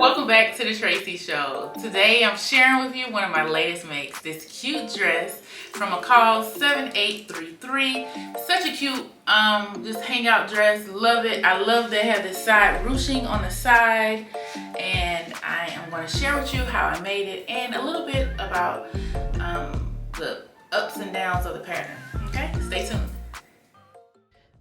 Welcome back to the Tracey Show. Today I'm sharing with you one of my latest makes, this cute dress from McCall's 7833. Such a cute just hangout dress. Love it. I love they have this side ruching on the side, and I am going to share with you how I made it and a little bit about the ups and downs of the pattern. Okay, stay tuned.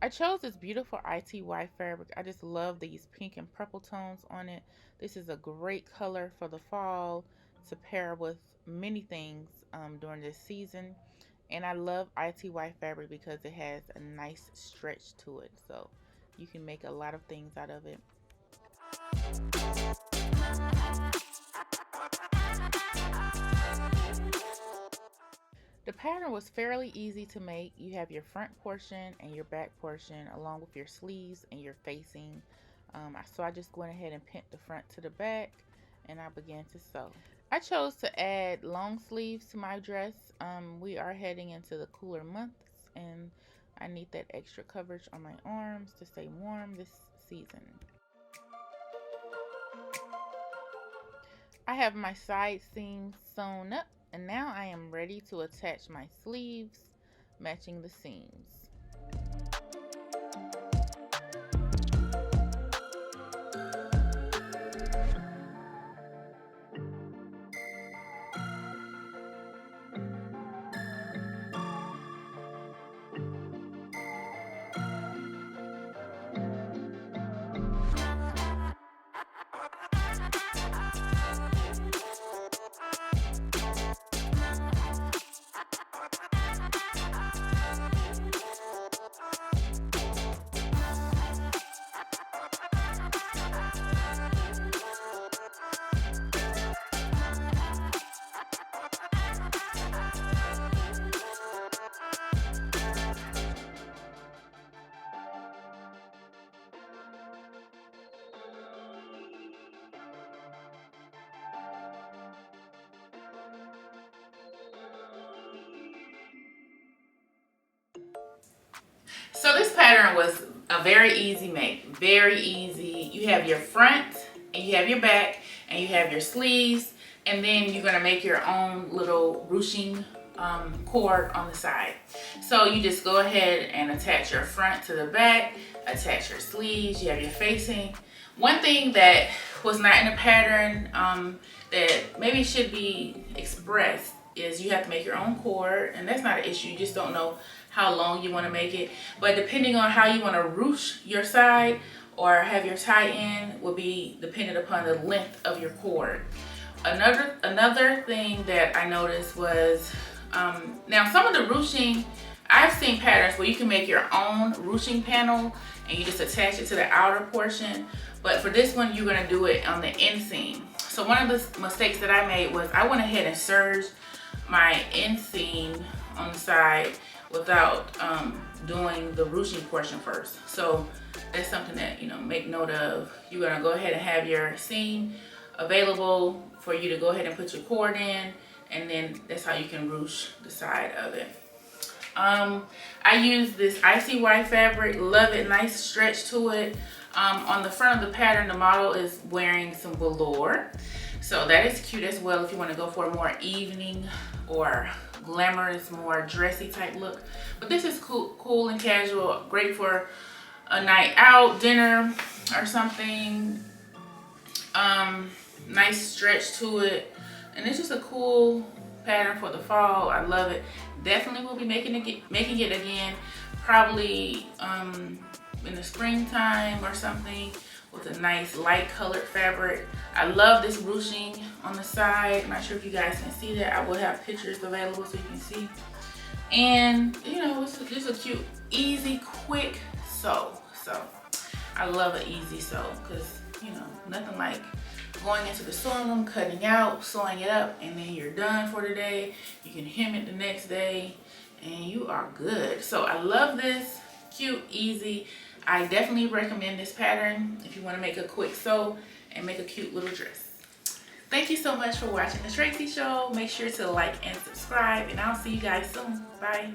I chose this beautiful ITY fabric. I just love these pink and purple tones on it. This is a great color for the fall to pair with many things during this season. And I love ITY fabric because it has a nice stretch to it. So you can make a lot of things out of it. The pattern was fairly easy to make. You have your front portion and your back portion along with your sleeves and your facing. So I just went ahead and pinned the front to the back and I began to sew. I chose to add long sleeves to my dress. We are heading into the cooler months and I need that extra coverage on my arms to stay warm this season. I have my side seams sewn up. And now I am ready to attach my sleeves, matching the seams. So this pattern was a very easy make, very easy. You have your front and you have your back and you have your sleeves, and then you're gonna make your own little ruching cord on the side. So you just go ahead and attach your front to the back, attach your sleeves, you have your facing. One thing that was not in the pattern that maybe should be expressed is you have to make your own cord, and that's not an issue. You just don't know how long you want to make it, but depending on how you want to ruche your side or have your tie-in will be dependent upon the length of your cord. Another thing that I noticed was now some of the ruching, I've seen patterns where you can make your own ruching panel and you just attach it to the outer portion, but for this one you're going to do it on the inseam. So one of the mistakes that I made was I went ahead and serged my inseam on the side without doing the ruching portion first. So that's something that, make note of. You're gonna go ahead and have your seam available for you to go ahead and put your cord in, and then that's how you can ruche the side of it. I use this ICY fabric, love it, nice stretch to it. On the front of the pattern, the model is wearing some velour. So that is cute as well if you want to go for a more evening or glamorous, more dressy type look. But this is cool and casual, great for a night out, dinner or something. Nice stretch to it, and it's just a cool pattern for the fall. I love it. Definitely will be making it again, probably in the springtime or something, with a nice light colored fabric. I love this ruching on the side. I'm not sure if you guys can see that. I will have pictures available so you can see. And it's just a cute, easy, quick sew. So I love an easy sew because nothing like going into the sewing room, cutting out, sewing it up, and then you're done for the day. You can hem it the next day and you are good. So I love this, cute, easy. I definitely recommend this pattern if you want to make a quick sew and make a cute little dress. Thank you so much for watching the Tracey Show. Make sure to like and subscribe, and I'll see you guys soon. Bye.